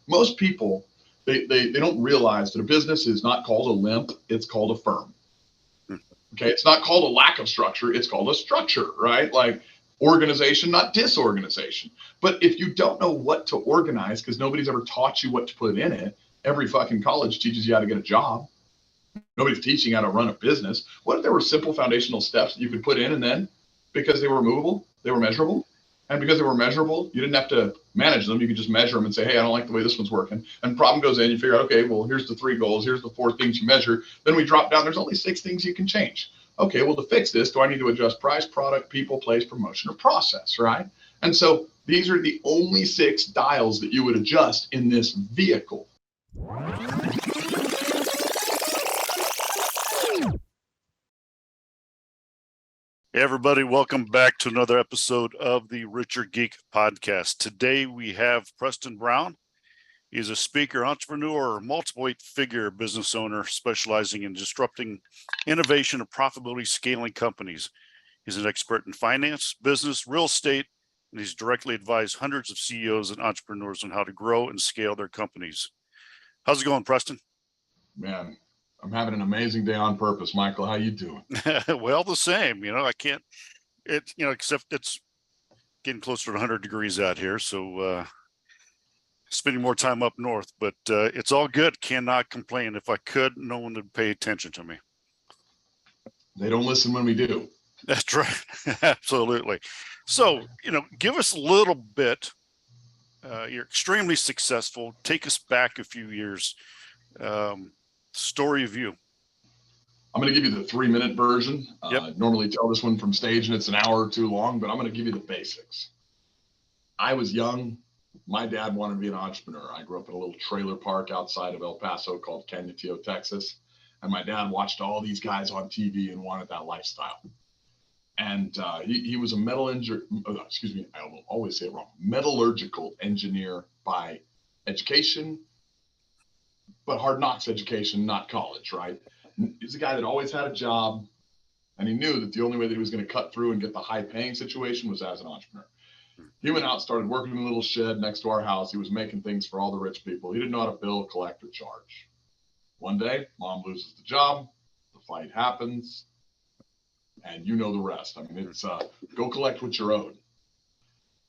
most people, they don't realize that a business is not called a limp, it's called a firm. Okay, it's not called a lack of structure, it's called a structure, right? Like organization, not disorganization. But if you don't know what to organize, because nobody's ever taught you what to put in it, every fucking college teaches you how to get a job. Nobody's teaching you how to run a business. What if there were simple foundational steps that you could put in, and then because they were movable, they were measurable? And because they were measurable, you didn't have to manage them. You could just measure them and say, hey, I don't like the way this one's working. And problem goes in, you figure out, okay, well, here's the 3 goals. Here's the 4 things you measure. Then we drop down. There's only 6 things you can change. Okay, well, to fix this, do I need to adjust price, product, people, place, promotion, or process, right? And so these are the only 6 dials that you would adjust in this vehicle. Hey everybody, welcome back to another episode of the Richer Geek Podcast. Today we have Preston Brown. He's a speaker, entrepreneur, multiple 8-figure business owner specializing in disrupting innovation and profitability scaling companies. He's an expert in finance, business, real estate, and he's directly advised hundreds of CEOs and entrepreneurs on how to grow and scale their companies. How's it going, Preston? Man, I'm having an amazing day on purpose. Michael, how you doing? Well, the same. Except it's getting closer to 100 degrees out here, so spending more time up north. But it's all good. Cannot complain. If I could, no one would pay attention to me. They don't listen when we do. That's right. Absolutely. So, give us a little bit. You're extremely successful. Take us back a few years. Story of you. I'm going to give you the 3-minute version. Yep. I normally tell this one from stage and it's an hour or 2 long, but I'm going to give you the basics. I was young. My dad wanted to be an entrepreneur. I grew up in a little trailer park outside of El Paso called Cañutillo, Texas. And my dad watched all these guys on TV and wanted that lifestyle. And he was a I will always say it wrong, metallurgical engineer by education, but hard knocks education, not college, right? He's a guy that always had a job, and he knew that the only way that he was going to cut through and get the high-paying situation was as an entrepreneur. He went out, started working in a little shed next to our house. He was making things for all the rich people. He didn't know how to bill, collect, or charge. One day, mom loses the job, the fight happens, and you know the rest. I mean, it's go collect what you're owed.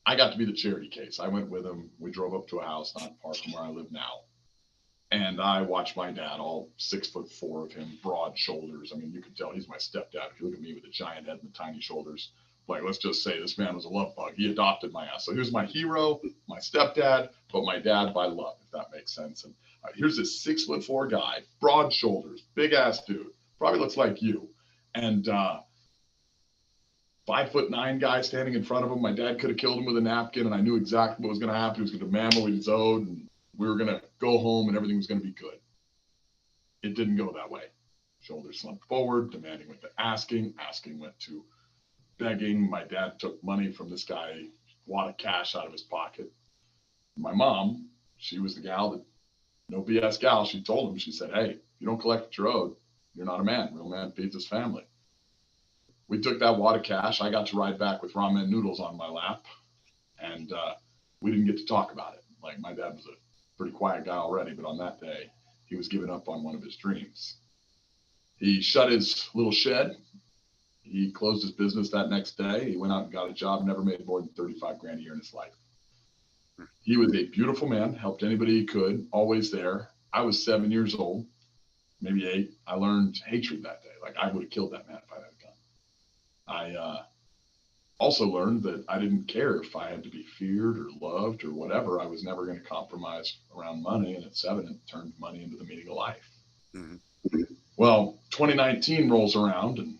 I got to be the charity case. I went with him. We drove up to a house not far from where I live now. And I watched my dad, all 6'4" of him, broad shoulders. I mean, you could tell he's my stepdad. If you look at me with a giant head and the tiny shoulders, like, let's just say this man was a love bug. He adopted my ass. So he was my hero, my stepdad, but my dad by love, if that makes sense. And here's this 6'4" guy, broad shoulders, big ass dude, probably looks like you. And 5'9" guy standing in front of him. My dad could have killed him with a napkin, and I knew exactly what was going to happen. He was going to demand what he was owed, and we were going to go home and everything was going to be good. It didn't go that way. Shoulders slumped forward, demanding went to asking went to begging. My dad took money from this guy, a wad of cash out of his pocket. My mom, she was the gal that, no BS gal, she told him, she said, hey, if you don't collect what you're owed, you're not a man. Real man feeds his family. We took that wad of cash. I got to ride back with ramen noodles on my lap, and we didn't get to talk about it. Like, my dad was a pretty quiet guy already, but on that day, he was giving up on one of his dreams. He shut his little shed. He closed his business that next day. He went out and got a job, never made more than 35 grand a year in his life. He was a beautiful man, helped anybody he could, always there. I was 7 years old, maybe 8. I learned hatred that day. Like, I would have killed that man if I had a gun. I also learned that I didn't care if I had to be feared or loved or whatever. I was never going to compromise around money. And at 7, it turned money into the meaning of life. Mm-hmm. Well, 2019 rolls around, and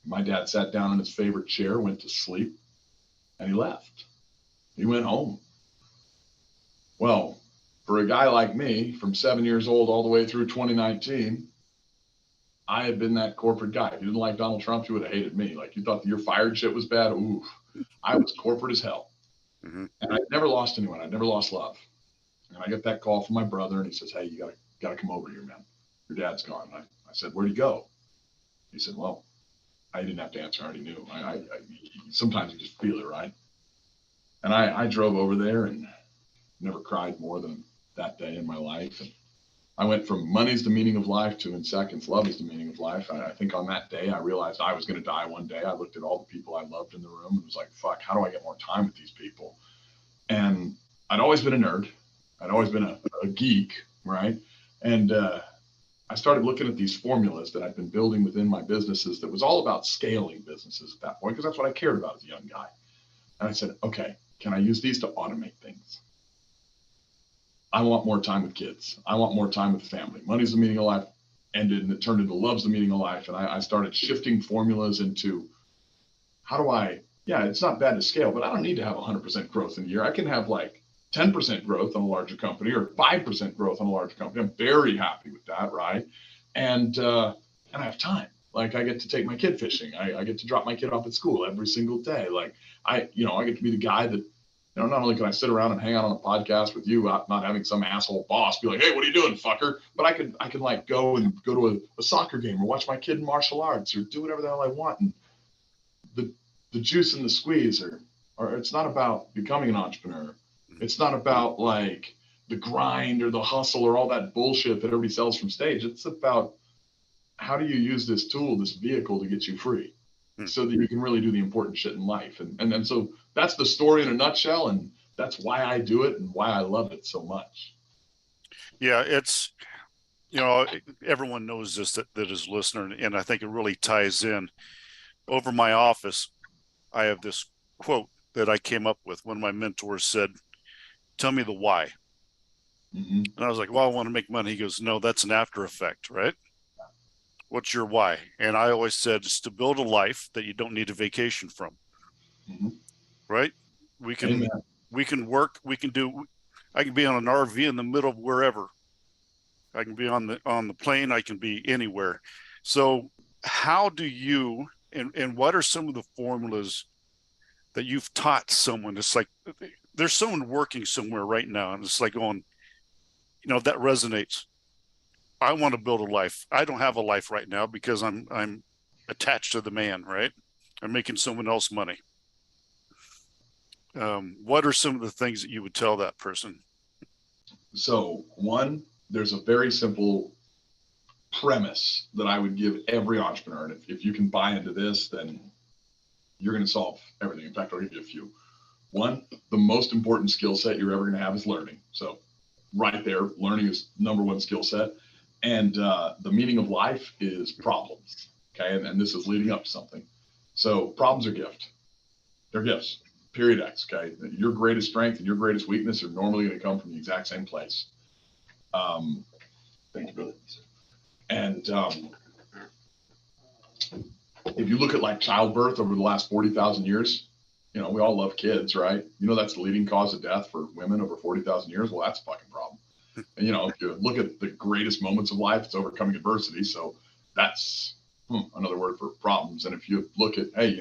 my dad sat down in his favorite chair, went to sleep, and he left. He went home. Well, for a guy like me, from 7 years old all the way through 2019, I had been that corporate guy. If you didn't like Donald Trump, you would have hated me. Like, you thought the "you're fired" shit was bad. Ooh, I was corporate as hell. Mm-hmm. And I never lost anyone. I never lost love. And I get that call from my brother, and he says, hey, you gotta come over here, man. Your dad's gone. I said, where'd he go? He said, well, I didn't have to answer. I already knew. Sometimes you just feel it, right? And I drove over there, and never cried more than that day in my life. And I went from money's the meaning of life to in seconds, love is the meaning of life. I think on that day, I realized I was going to die one day. I looked at all the people I loved in the room and was like, fuck, how do I get more time with these people? And I'd always been a nerd. I'd always been a geek, right? And I started looking at these formulas that I'd been building within my businesses that was all about scaling businesses at that point, because that's what I cared about as a young guy. And I said, okay, can I use these to automate things? I want more time with kids. I want more time with family. Money's the meaning of life ended, and it turned into love's the meaning of life. And I started shifting formulas into how do I, it's not bad to scale, but I don't need to have 100% growth in a year. I can have like 10% growth on a larger company or 5% growth on a larger company. I'm very happy with that, right? And I have time. Like I get to take my kid fishing. I get to drop my kid off at school every single day. Like I get to be the guy that, not only can I sit around and hang out on a podcast with you, not having some asshole boss be like, hey, what are you doing, fucker? But I can like go to a soccer game or watch my kid in martial arts or do whatever the hell I want. And the juice and the squeeze or it's not about becoming an entrepreneur. It's not about like the grind or the hustle or all that bullshit that everybody sells from stage. It's about how do you use this tool, this vehicle to get you free so that you can really do the important shit in life. And so that's the story in a nutshell. And that's why I do it and why I love it so much. Yeah, it's, everyone knows this that is listening. And I think it really ties in. Over my office, I have this quote that I came up with. One of my mentors said, tell me the why. Mm-hmm. And I was like, well, I want to make money. He goes, no, that's an after effect, right? What's your why? And I always said, it's to build a life that you don't need a vacation from. Mm-hmm. Right? We can work. I can be on an RV in the middle of wherever. I can be on the plane. I can be anywhere. So how do you, and what are some of the formulas that you've taught someone? It's like, there's someone working somewhere right now, and it's like going, that resonates. I want to build a life. I don't have a life right now because I'm attached to the man, right? I'm making someone else money. What are some of the things that you would tell that person? So one, there's a very simple premise that I would give every entrepreneur. And if you can buy into this, then you're going to solve everything. In fact, I'll give you a few. One, the most important skill set you're ever going to have is learning. So right there, learning is number one skill set. And the meaning of life is problems. Okay. And this is leading up to something. So problems are gift. They're gifts, period X. Okay. Your greatest strength and your greatest weakness are normally going to come from the exact same place. Thank you, brother. And if you look at like childbirth over the last 40,000 years, we all love kids, right? That's the leading cause of death for women over 40,000 years. Well, that's a fucking problem. And, if you look at the greatest moments of life, it's overcoming adversity. So that's another word for problems. And if you look at, hey,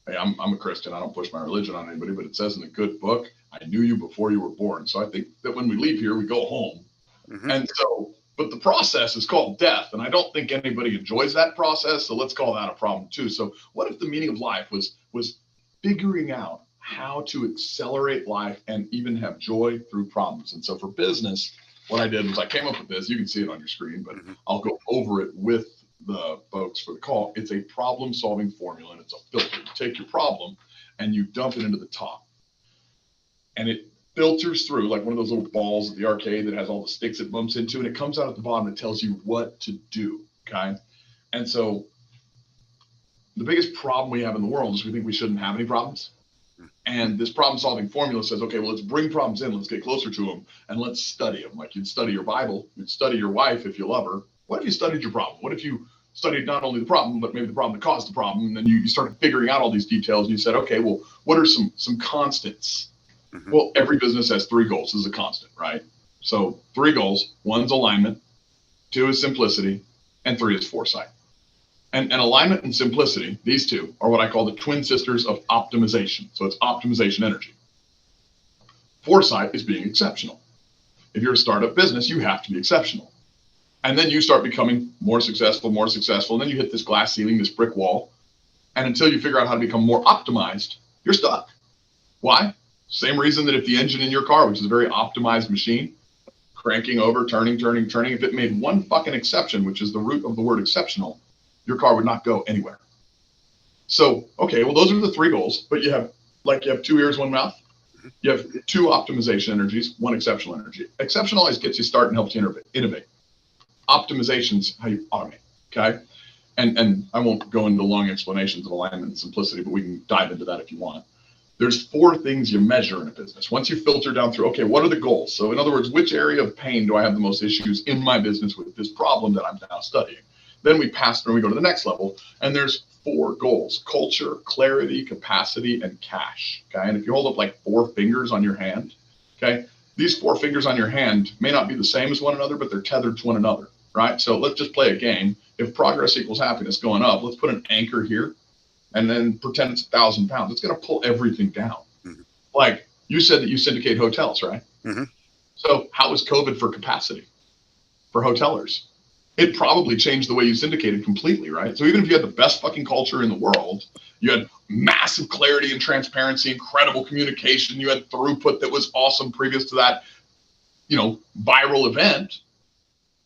I'm a Christian. I don't push my religion on anybody, but it says in the good book, I knew you before you were born. So I think that when we leave here, we go home. Mm-hmm. And so, but the process is called death. And I don't think anybody enjoys that process. So let's call that a problem too. So what if the meaning of life was figuring out how to accelerate life and even have joy through problems? And so for business, what I did was I came up with this. You can see it on your screen, but I'll go over it with the folks for the call. It's a problem-solving formula, and it's a filter. You take your problem and you dump it into the top. And it filters through like one of those little balls at the arcade that has all the sticks it bumps into, and it comes out at the bottom and tells you what to do, okay? And so the biggest problem we have in the world is we think we shouldn't have any problems. And this problem-solving formula says, okay, well, let's bring problems in, let's get closer to them, and let's study them. Like you'd study your Bible, you'd study your wife if you love her. What if you studied your problem? What if you studied not only the problem, but maybe the problem that caused the problem, and then you started figuring out all these details, and you said, okay, well, what are some constants? Mm-hmm. Well, every business has 3 goals. This is a constant, right? So 3 goals. 1's alignment, 2 is simplicity, and 3 is foresight. And alignment and simplicity, these 2 are what I call the twin sisters of optimization. So it's optimization energy. Foresight is being exceptional. If you're a startup business, you have to be exceptional. And then you start becoming more successful. And then you hit this glass ceiling, this brick wall. And until you figure out how to become more optimized, you're stuck. Why? Same reason that if the engine in your car, which is a very optimized machine, cranking over, turning, if it made one fucking exception, which is the root of the word exceptional, your car would not go anywhere. So, okay, well, those are the 3 goals, but you have 2 ears, 1 mouth. You have 2 optimization energies, 1 exceptional energy. Exceptional always gets you started and helps you innovate. Optimization's how you automate, okay? And I won't go into long explanations of alignment and simplicity, but we can dive into that if you want. There's 4 things you measure in a business. Once you filter down through, okay, what are the goals? So in other words, which area of pain do I have the most issues in my business with this problem that I'm now studying? Then we pass through and we go to the next level, and there's 4 goals: culture, clarity, capacity, and cash, okay? And if you hold up like 4 fingers on your hand, okay, these 4 fingers on your hand may not be the same as one another, but they're tethered to one another, right? So let's just play a game. If progress equals happiness going up, let's put an anchor here and then pretend it's 1,000 pounds. It's going to pull everything down. Mm-hmm. Like you said that you syndicate hotels, right? Mm-hmm. So how is COVID for capacity for hotelers? It probably changed the way you syndicated completely, right? So even if you had the best fucking culture in the world, you had massive clarity and transparency, incredible communication, you had throughput that was awesome previous to that, viral event.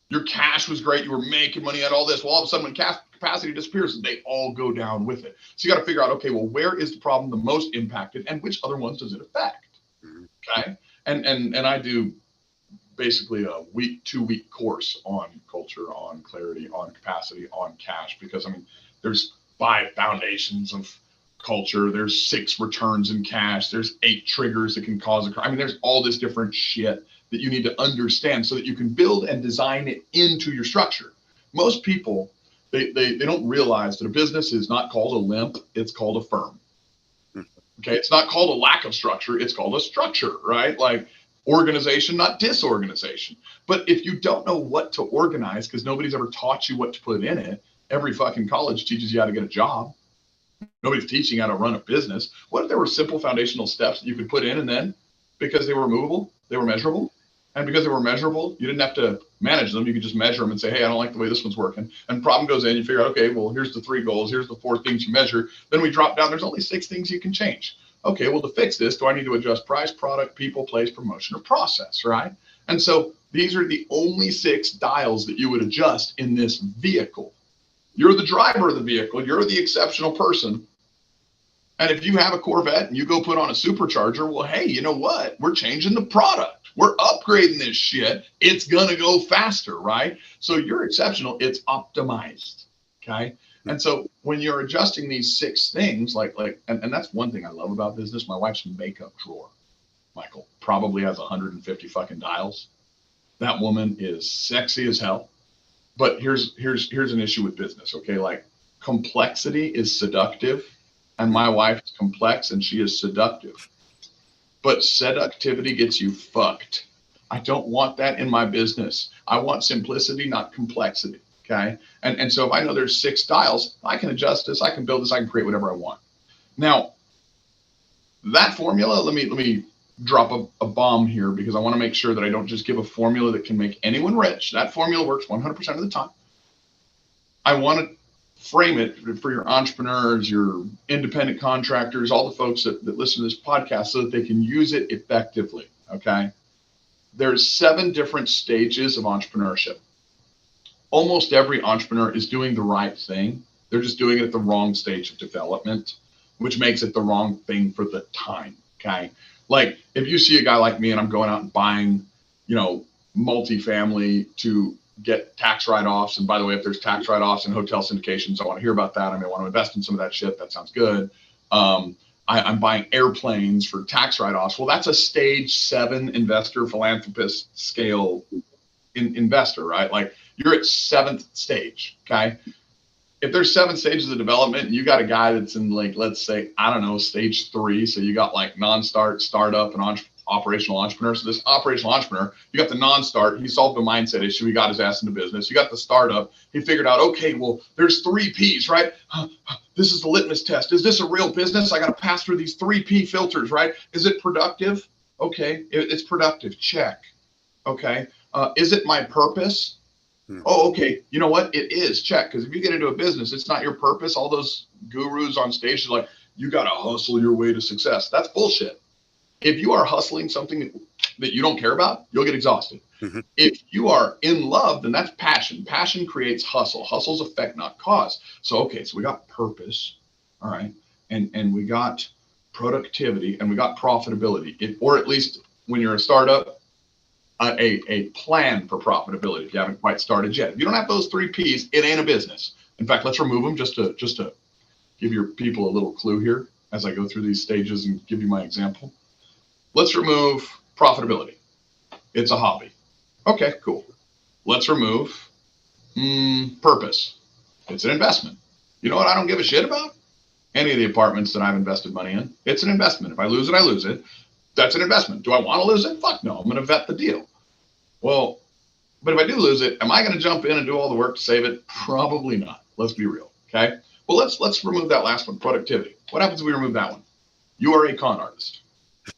Your cash was great. You were making money, you had all this. Well, all of a sudden when capacity disappears, they all go down with it. So you got to figure out, okay, well, where is the problem the most impacted and which other ones does it affect? Okay. And I do basically a 2-week course on culture, on clarity, on capacity, on cash, because there's 5 foundations of culture. There's 6 returns in cash. There's 8 triggers that can cause a crime. There's all this different shit that you need to understand so that you can build and design it into your structure. Most people, they don't realize that a business is not called a limp, it's called a firm. Okay, it's not called a lack of structure, it's called a structure, right? Like organization, not disorganization. But if you don't know what to organize, because nobody's ever taught you what to put in it, every fucking college teaches you how to get a job. Nobody's teaching you how to run a business. What if there were simple foundational steps that you could put in, and then because they were movable, they were measurable? And because they were measurable, you didn't have to manage them. You could just measure them and say, hey, I don't like the way this one's working. And problem goes in, you figure out, okay, well, here's the 3 goals. Here's the 4 things you measure. Then we drop down. There's only 6 things you can change. Okay, well, to fix this, do I need to adjust price, product, people, place, promotion, or process, right? And so these are the only 6 dials that you would adjust in this vehicle. You're the driver of the vehicle. You're the exceptional person. And if you have a Corvette and you go put on a supercharger, well, hey, you know what? We're changing the product. We're upgrading this shit. It's going to go faster, right? So you're exceptional. It's optimized, okay? And so when you're adjusting these 6 things, and that's one thing I love about business. My wife's makeup drawer, Michael, probably has 150 fucking dials. That woman is sexy as hell. But here's an issue with business, okay? Like complexity is seductive, and my wife is complex and she is seductive. But seductivity gets you fucked. I don't want that in my business. I want simplicity, not complexity. Okay. And so if I know there's 6 dials, I can adjust this, I can build this, I can create whatever I want. Now, that formula, let me drop a bomb here, because I want to make sure that I don't just give a formula that can make anyone rich. That formula works 100% of the time. I want to frame it for your entrepreneurs, your independent contractors, all the folks that listen to this podcast, so that they can use it effectively. Okay. There's 7 different stages of entrepreneurship. Almost every entrepreneur is doing the right thing. They're just doing it at the wrong stage of development, which makes it the wrong thing for the time. Okay. Like if you see a guy like me and I'm going out and buying, multifamily to get tax write-offs. And by the way, if there's tax write-offs and hotel syndications, I want to hear about that. I may want to invest in some of that shit. That sounds good. I'm buying airplanes for tax write-offs. Well, that's a stage 7 investor, philanthropist scale investor, right? Like you're at 7th stage. Okay. If there's 7 stages of development and you got a guy that's in let's say, I don't know, stage 3. So you got like non-start, startup, and operational entrepreneur. So this operational entrepreneur, you got the non-start, he solved a mindset issue, he got his ass into business. You got the startup, he figured out, okay, well, there's 3 Ps, right? This is the litmus test. Is this a real business? I got to pass through these 3 P filters, right? Is it productive? Okay, it's productive. Check. Okay. Is it my purpose? Oh, okay. You know what? It is. Check. Because if you get into a business, it's not your purpose. All those gurus on stage are like, you got to hustle your way to success. That's bullshit. If you are hustling something that you don't care about, you'll get exhausted. Mhm. If you are in love, then that's passion. Passion creates hustle. Hustle's effect, not cause. So, okay, so we got purpose, all right, and we got productivity, and we got profitability, or at least when you're a startup, a plan for profitability if you haven't quite started yet. If you don't have those 3 P's, it ain't a business. In fact, let's remove them just to give your people a little clue here as I go through these stages and give you my example. Let's remove profitability. It's a hobby. Okay, cool. Let's remove purpose. It's an investment. You know what I don't give a shit about? Any of the apartments that I've invested money in. It's an investment. If I lose it, I lose it. That's an investment. Do I want to lose it? Fuck no. I'm going to vet the deal. Well, but if I do lose it, am I going to jump in and do all the work to save it? Probably not. Let's be real. Okay. Well, let's remove that last one, productivity. What happens if we remove that one? You are a con artist.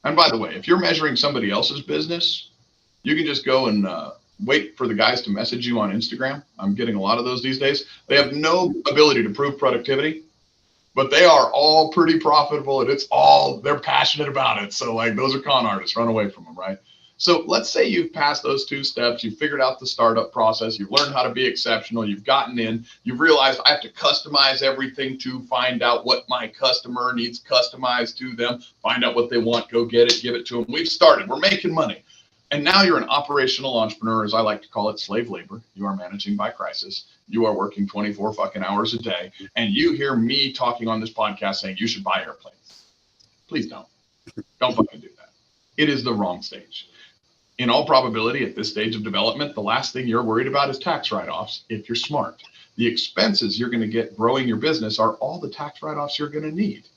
And by the way, if you're measuring somebody else's business, you can just go and wait for the guys to message you on Instagram. I'm getting a lot of those these days. They have no ability to prove productivity, but they are all pretty profitable, and they're passionate about it. So like, those are con artists. Run away from them, right? So let's say you've passed those 2 steps. You've figured out the startup process. You've learned how to be exceptional. You've gotten in. You've realized I have to customize everything to find out what my customer needs customized to them, find out what they want, go get it, give it to them. We've started. We're making money. And now you're an operational entrepreneur, as I like to call it, slave labor. You are managing by crisis. You are working 24 fucking hours a day. And you hear me talking on this podcast saying you should buy airplanes. Please don't. Don't fucking do that. It is the wrong stage. In all probability, at this stage of development, the last thing you're worried about is tax write-offs if you're smart. The expenses you're going to get growing your business are all the tax write-offs you're going to need.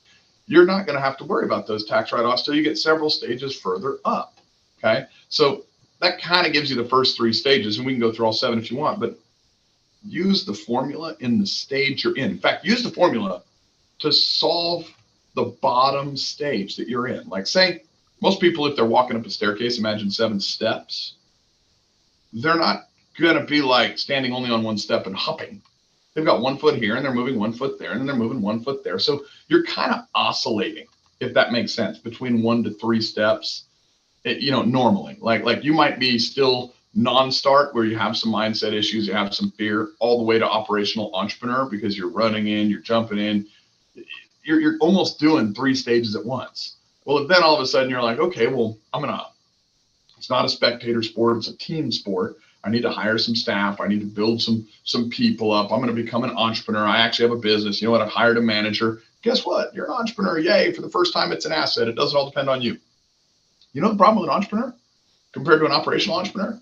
You're not going to have to worry about those tax write-offs till you get several stages further up. Okay, so that kind of gives you the first 3 stages, and we can go through all 7 if you want, but use the formula in the stage you're in. In fact, use the formula to solve the bottom stage that you're in. Like, say, most people, if they're walking up a staircase, imagine 7 steps, they're not going to be like standing only on 1 step and hopping. They've got 1 foot here, and they're moving 1 foot there, and then they're moving 1 foot there. So you're kind of oscillating, if that makes sense, between 1 to 3 steps. Normally, like you might be still non-start where you have some mindset issues, you have some fear, all the way to operational entrepreneur because you're running in, you're jumping in, you're almost doing 3 stages at once. Well, then all of a sudden you're like, okay, well, it's not a spectator sport, it's a team sport. I need to hire some staff. I need to build some people up. I'm going to become an entrepreneur. I actually have a business. You know what? I've hired a manager. Guess what? You're an entrepreneur. Yay. For the first time, it's an asset. It doesn't all depend on you. You know the problem with an entrepreneur compared to an operational entrepreneur?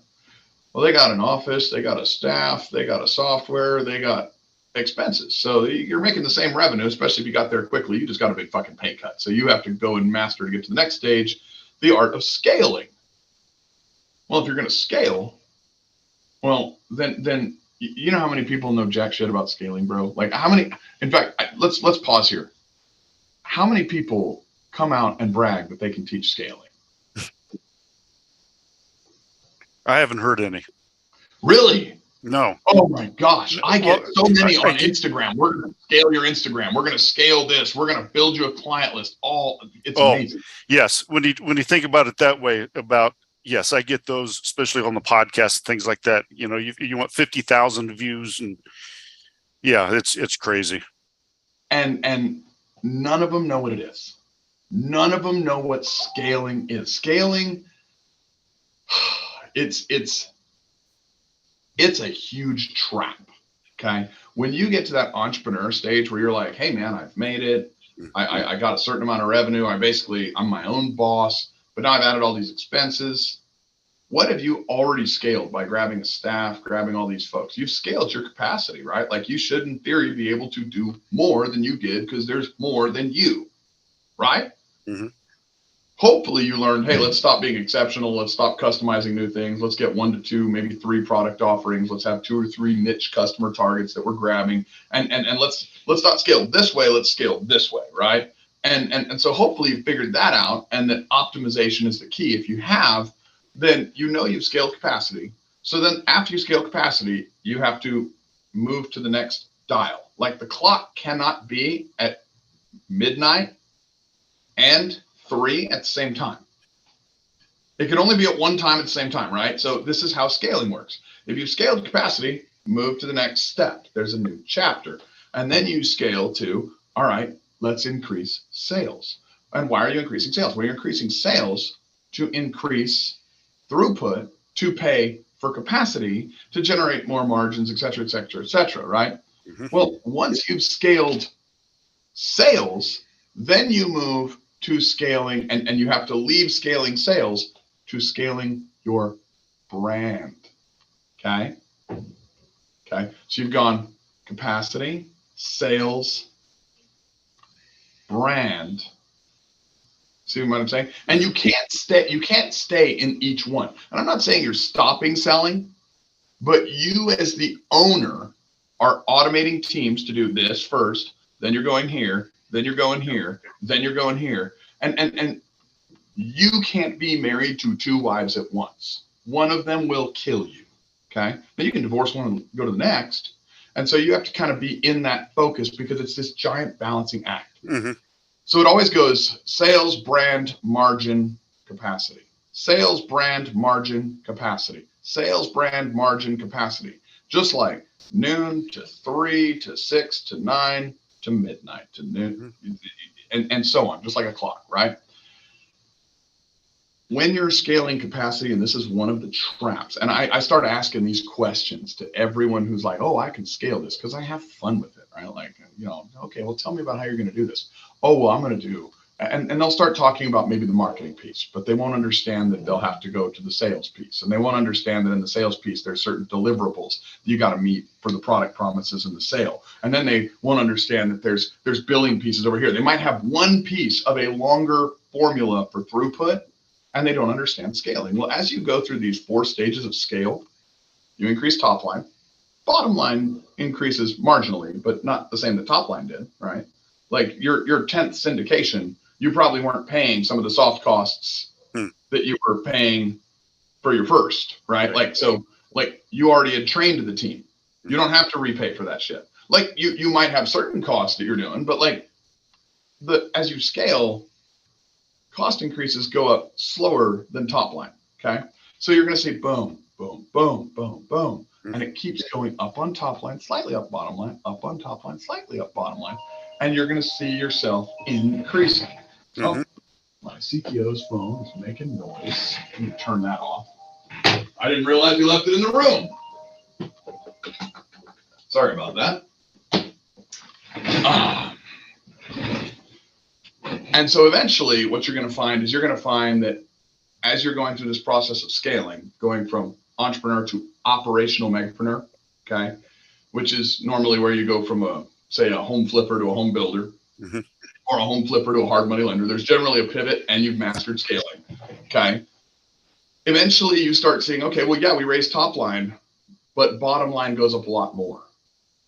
Well, they got an office, they got a staff, they got a software, they got expenses. So you're making the same revenue, especially if you got there quickly. You just got a big fucking pay cut. So you have to go and master to get to the next stage, the art of scaling. Well, if you're going to scale, well, then you know how many people know jack shit about scaling, bro? Like how many? In fact, let's pause here. How many people come out and brag that they can teach scaling? I haven't heard any. Really? No. Oh my gosh. I get so many on get, Instagram. We're going to scale your Instagram. We're going to scale this. We're going to build you a client list. It's amazing. Yes. When you think about it that way, yes, I get those, especially on the podcast, things like that. You want 50,000 views, and yeah, it's crazy. And none of them know what it is. None of them know what scaling is. Scaling, it's a huge trap. Okay. When you get to that entrepreneur stage where you're like, hey man, I've made it. I got a certain amount of revenue. I'm my own boss, but now I've added all these expenses. What have you already scaled by grabbing a staff, grabbing all these folks? You've scaled your capacity, right? Like you should, in theory, be able to do more than you did because there's more than you, right? Mm-hmm. Hopefully you learned, hey, let's stop being exceptional. Let's stop customizing new things. Let's get 1 to 2, maybe 3 product offerings. Let's have 2 or 3 niche customer targets that we're grabbing. And let's not scale this way. Let's scale this way, right? And so hopefully you figured that out, and that optimization is the key. If you have, then you've scaled capacity. So then after you scale capacity, you have to move to the next dial. Like the clock cannot be at midnight and 3 at the same time. It can only be at one time at the same time, right? So this is how scaling works. If you've scaled capacity, move to the next step. There's a new chapter. And then you scale to, all right, let's increase sales. And why are you increasing sales? Well, you're increasing sales to increase throughput, to pay for capacity, to generate more margins, et cetera, et cetera, et cetera, right? Mm-hmm. Well, once you've scaled sales, then you move to scaling, and you have to leave scaling sales to scaling your brand. Okay. So you've gone capacity, sales, brand. See what I'm saying? And you can't stay in each one. And I'm not saying you're stopping selling, but you as the owner are automating teams to do this first, then you're going here, then you're going here, then you're going here. And you can't be married to two wives at once. One of them will kill you. Okay. Now you can divorce one and go to the next. And so you have to kind of be in that focus because it's this giant balancing act. Mm-hmm. So it always goes sales, brand, margin, capacity. Sales, brand, margin, capacity. Sales, brand, margin, capacity. Just like noon to 3 to 6 to 9 to midnight to noon, and so on, just like a clock, right? When you're scaling capacity, and this is one of the traps, and I start asking these questions to everyone who's like, oh, I can scale this because I have fun with it, right? Like, okay, well, tell me about how you're going to do this. Oh, well, I'm going to do, and they'll start talking about maybe the marketing piece, but they won't understand that they'll have to go to the sales piece. And they won't understand that in the sales piece, there's certain deliverables you got to meet for the product promises in the sale. And then they won't understand that there's billing pieces over here. They might have one piece of a longer formula for throughput, and they don't understand scaling. Well, as you go through these 4 stages of scale, you increase top line. Bottom line increases marginally, but not the same that top line did, right? Like your 10th syndication, you probably weren't paying some of the soft costs that you were paying for your first, right? Like, so like you already had trained the team. You don't have to repay for that shit. Like you might have certain costs that you're doing, but like as you scale, cost increases go up slower than top line. Okay. So you're going to see boom, boom, boom, boom, boom. And it keeps going up on top line, slightly up bottom line, up on top line, slightly up bottom line. And you're going to see yourself increasing. Oh, my CTO's phone is making noise. Let me turn that off. I didn't realize you left it in the room. Sorry about that. And so eventually what you're going to find is that as you're going through this process of scaling, going from entrepreneur to operational megapreneur, okay, which is normally where you go from say a home flipper to a home builder, or a home flipper to a hard money lender. There's generally a pivot and you've mastered scaling, okay? Eventually you start seeing, okay, well, yeah, we raised top line, but bottom line goes up a lot more,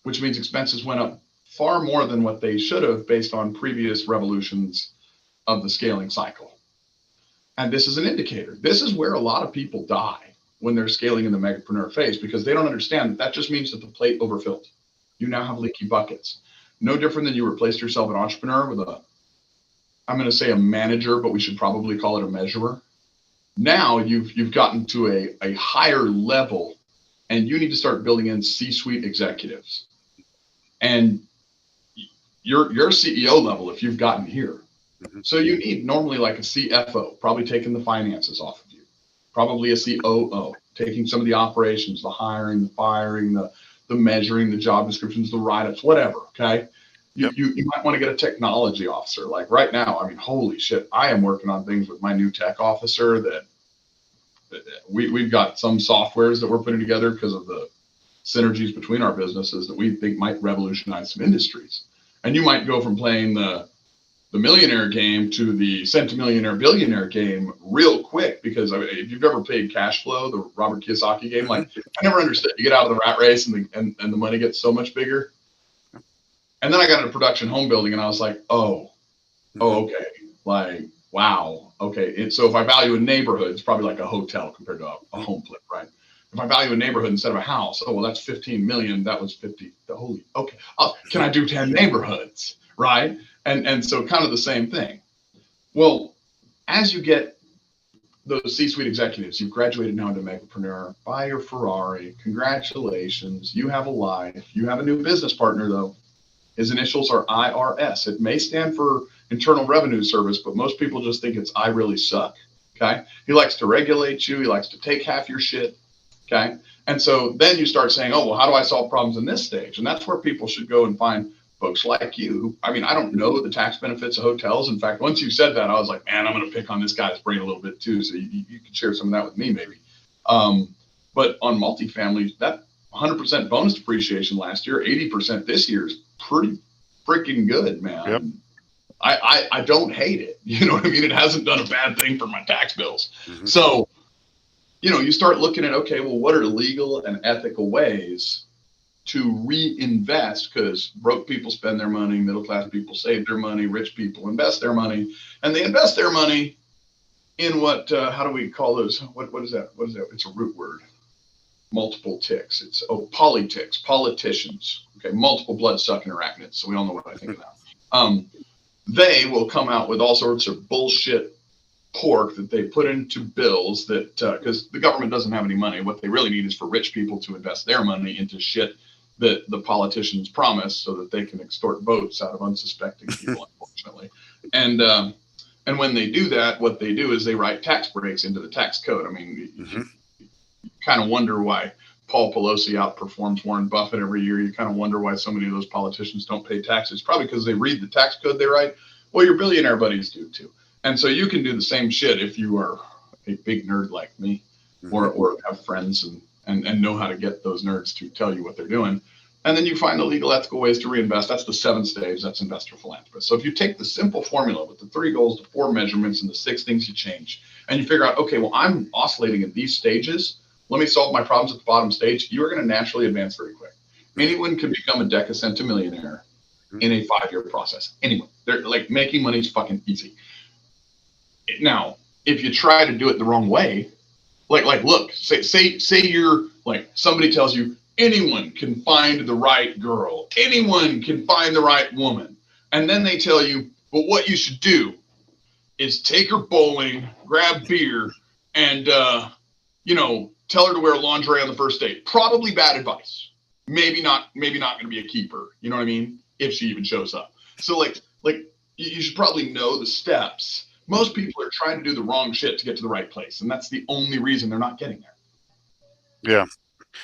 which means expenses went up far more than what they should have based on previous revolutions of the scaling cycle. And this is an indicator. This is where a lot of people die when they're scaling in the megapreneur phase, because they don't understand that just means that the plate overfilled. You now have leaky buckets. No different than you replaced yourself an entrepreneur with I'm going to say a manager, but we should probably call it a measurer. Now you've gotten to a higher level, and you need to start building in C-suite executives. And your CEO level, if you've gotten here. So you need normally like a CFO, probably taking the finances off of you, probably a COO, taking some of the operations, the hiring, the firing, the measuring, the job descriptions, the write-ups, whatever, okay? You might want to get a technology officer. Like right now, I mean, holy shit, I am working on things with my new tech officer that we've got some softwares that we're putting together because of the synergies between our businesses that we think might revolutionize some industries. And you might go from playing the millionaire game to the centimillionaire billionaire game real quick, because if you've ever played Cash Flow, the Robert Kiyosaki game, like I never understood. You get out of the rat race and the money gets so much bigger. And then I got into production home building and I was like, oh, okay. Like, wow. Okay. And so if I value a neighborhood, it's probably like a hotel compared to a home flip, right? If I value a neighborhood instead of a house, oh, well, that's 15 million. That was 50. Holy, okay. Can I do 10 neighborhoods, right? And so kind of the same thing. Well, as you get those C-suite executives, you've graduated now into megapreneur, buy your Ferrari, congratulations, you have a life, you have a new business partner though. His initials are IRS. It may stand for Internal Revenue Service, but most people just think it's I really suck, okay? He likes to regulate you, he likes to take half your shit, okay? And so then you start saying, oh, well, how do I solve problems in this stage? And that's where people should go and find folks like you. I mean, I don't know the tax benefits of hotels. In fact, once you said that, I was like, man, I'm going to pick on this guy's brain a little bit too. So you can share some of that with me maybe. But on multifamily, that 100% bonus depreciation last year, 80% this year is pretty freaking good, man. Yep. I don't hate it. You know what I mean? It hasn't done a bad thing for my tax bills. Mm-hmm. So, you know, you start looking at, okay, well, what are legal and ethical ways to reinvest? Because broke people spend their money, middle class people save their money, rich people invest their money, and they invest their money in what, how do we call those? What is that? What is that? It's a root word. Multiple ticks. It's politics, politicians. Okay, multiple blood-sucking arachnids. So we all know what I think of that. They will come out with all sorts of bullshit pork that they put into bills that, because the government doesn't have any money. What they really need is for rich people to invest their money into shit that the politicians promise so that they can extort votes out of unsuspecting people, unfortunately. And when they do that, what they do is they write tax breaks into the tax code. I mean, you kind of wonder why Paul Pelosi outperforms Warren Buffett every year. You kind of wonder why so many of those politicians don't pay taxes. Probably because they read the tax code they write. Well, your billionaire buddies do too. And so you can do the same shit if you are a big nerd like me, or have friends and know how to get those nerds to tell you what they're doing. And then you find the legal, ethical ways to reinvest. That's the 7 stage. That's investor philanthropist. So if you take the simple formula with the 3 goals, the 4 measurements, and the 6 things you change, and you figure out, okay, well, I'm oscillating in these stages. Let me solve my problems at the bottom stage. You are going to naturally advance very quick. Anyone can become a decacentimillionaire in a 5-year process. Anyone. They're like, making money is fucking easy. Now, if you try to do it the wrong way, like look, say you're like, somebody tells you anyone can find the right girl, anyone can find the right woman, and then they tell you, but what you should do is take her bowling, grab beer, and tell her to wear lingerie on the first date. Probably bad advice. Maybe not going to be a keeper. You know what I mean? If she even shows up. So like you should probably know the steps. Most people are trying to do the wrong shit to get to the right place, and that's the only reason they're not getting there. Yeah.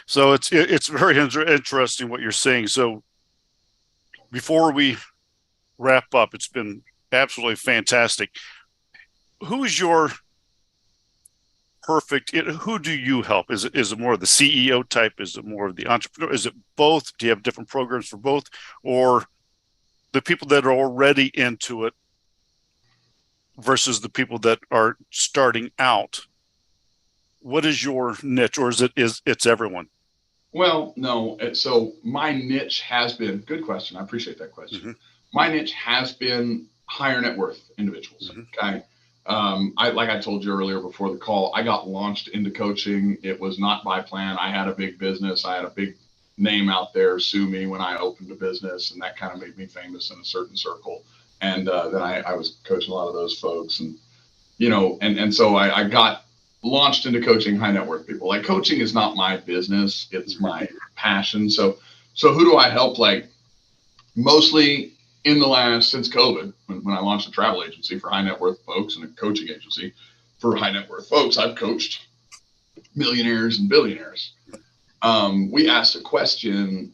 So it's very interesting what you're saying. So before we wrap up, it's been absolutely fantastic. Who's your perfect? Who do you help? Is it more of the CEO type? Is it more of the entrepreneur? Is it both? Do you have different programs for both, or the people that are already into it versus the people that are starting out? What is your niche, or is it's everyone? Well, no. So my niche has been, good question. I appreciate that question. Mm-hmm. My niche has been higher net worth individuals. Mm-hmm. Okay. Like I told you earlier before the call, I got launched into coaching. It was not by plan. I had a big business. I had a big name out there, sue me when I opened a business, and that kind of made me famous in a certain circle. And then I was coaching a lot of those folks, and so I got launched into coaching high net worth people. Like, coaching is not my business; it's my passion. So who do I help? Like, mostly since COVID, when I launched a travel agency for high net worth folks and a coaching agency for high net worth folks, I've coached millionaires and billionaires. We asked a question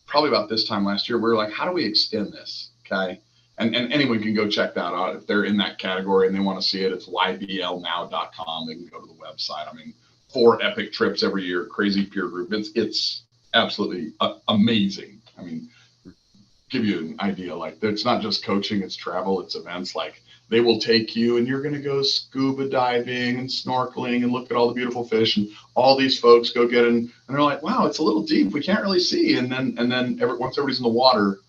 probably about this time last year. We were like, how do we extend this? Okay. And anyone can go check that out. If they're in that category and they want to see it, it's YBLnow.com. They can go to the website. I mean, 4 epic trips every year, crazy peer group. It's absolutely amazing. I mean, give you an idea, like, it's not just coaching, it's travel, it's events. Like, they will take you and you're going to go scuba diving and snorkeling and look at all the beautiful fish, and all these folks go get in and they're like, wow, it's a little deep, we can't really see. And then once everybody's in the water,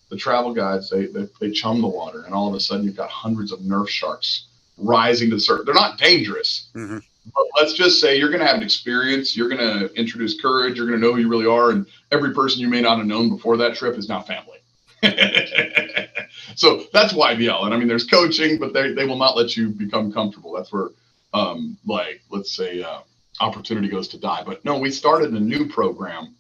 the travel guides, they chum the water, and all of a sudden you've got hundreds of Nerf sharks rising to the surface. They're not dangerous, mm-hmm. but let's just say you're going to have an experience. You're going to introduce courage. You're going to know who you really are, and every person you may not have known before that trip is now family. So that's YBL. And I mean, there's coaching, but they will not let you become comfortable. That's where like let's say opportunity goes to die. But no, we started a new program,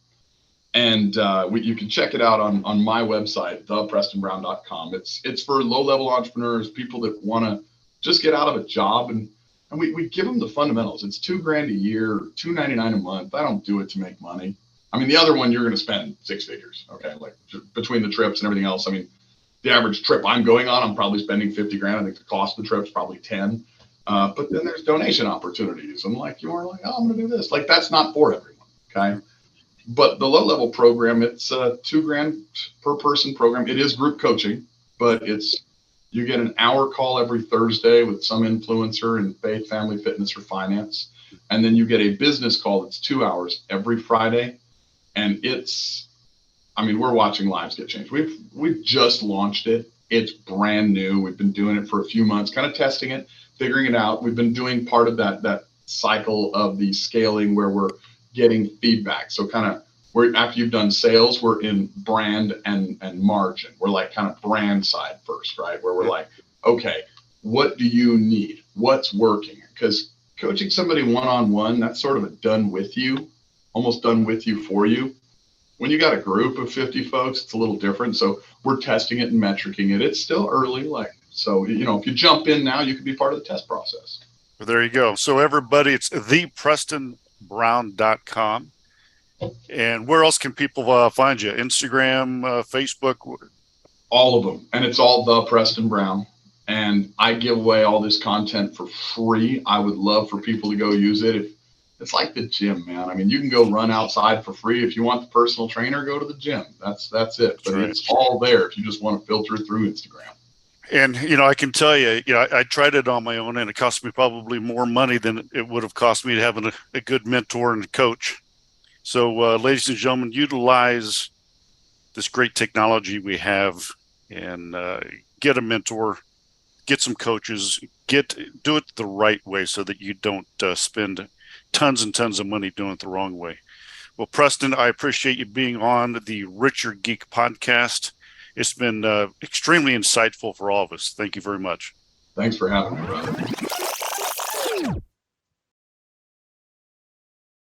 and you can check it out on my website, theprestonbrown.com. It's for low-level entrepreneurs, people that want to just get out of a job, and we give them the fundamentals. It's $2,000 a year, $299 a month. I don't do it to make money. I mean, the other one, you're going to spend six figures, okay? Like between the trips and everything else. I mean, the average trip I'm going on, I'm probably spending $50,000. I think the cost of the trip's probably 10. But then there's donation opportunities. And like, you are like, oh, I'm going to do this. Like, that's not for everyone, okay? But the low-level program, it's a $2,000 per person program. It is group coaching, but you get an hour call every Thursday with some influencer in faith, family, fitness, or finance. And then you get a business call that's 2 hours every Friday. And we're watching lives get changed. We've just launched it. It's brand new. We've been doing it for a few months, kind of testing it, figuring it out. We've been doing part of that cycle of the scaling where we're getting feedback. So kind of after you've done sales, we're in brand and margin. We're like kind of brand side first, right? Where we're like, okay, what do you need? What's working? Because coaching somebody one-on-one, that's sort of a done with you, almost done with you for you. When you got a group of 50 folks, it's a little different. So we're testing it and metricing it. It's still early. So, if you jump in now, you could be part of the test process. Well, there you go. So everybody, it's theprestonbrown.com. And where else can people find you? Instagram, Facebook? All of them. And it's all The Preston Brown. And I give away all this content for free. I would love for people to go use it. It's like the gym, man. I mean, you can go run outside for free. If you want the personal trainer, go to the gym. That's it. But It's all there if you just want to filter it through Instagram. And, I can tell you, I tried it on my own, and it cost me probably more money than it would have cost me to have a good mentor and coach. So, ladies and gentlemen, utilize this great technology we have and get a mentor, get some coaches, do it the right way so that you don't spend tons and tons of money doing it the wrong way. Well, Preston, I appreciate you being on the Richer Geek Podcast. It's been extremely insightful for all of us. Thank you very much. Thanks for having me, brother.